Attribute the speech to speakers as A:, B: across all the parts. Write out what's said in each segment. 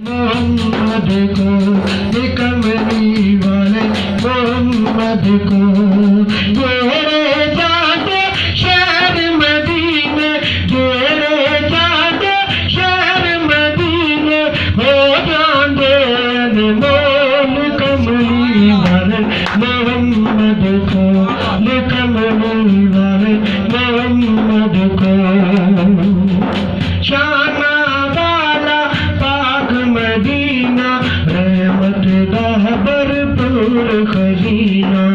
A: मोहम्मद को कमली वाले मोहम्मद को गोरे जाते शहर मदीने गोरे जाते शहर मदीने हो जाते अनमोल कमली वाले मोहम्मद को कमली वाले मोहम्मद को शाना वाला पाक मदीना रहमत दा भरपूर खजीना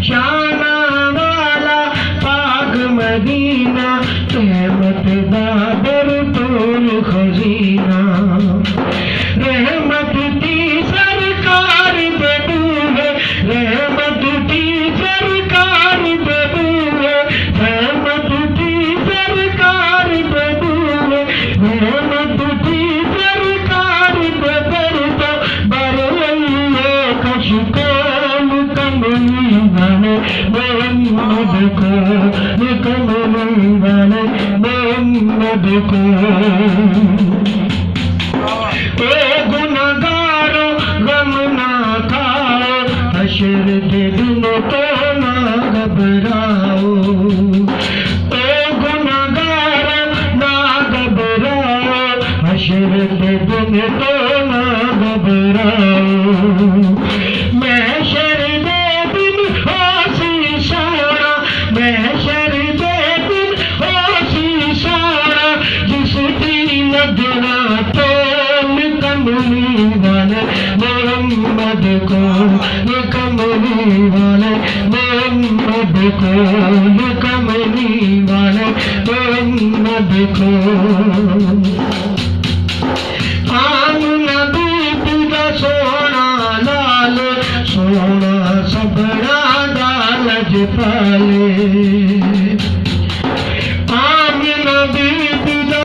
A: शाना वाला पाक मदीना रहमत दा भरपूर खजीना रहमत की सरकार बदू है रहमत की सरकार बदू है रहमत की सरकार बदू है रहमत की सरकार बदल तो बरवैये कशकोल कमली वाले मोहम्मद को कमली वाले मोहम्मद को गुनगारो गम ना खाओ हशर के दिन तो ना घबराओ गुनगारो ना घबराओ हशर के दिन तो ना घबराओ महशर दे दिन होशी सोना महशर दे दिन होशी सोना जिसकी नगरा तो कमली वाले मोहम्मद को कमली वाले मोहम्मद को कमली वाले मोहम्मद को आम नबी तुझा सोना लाल सोना सबड़ा दालज पाले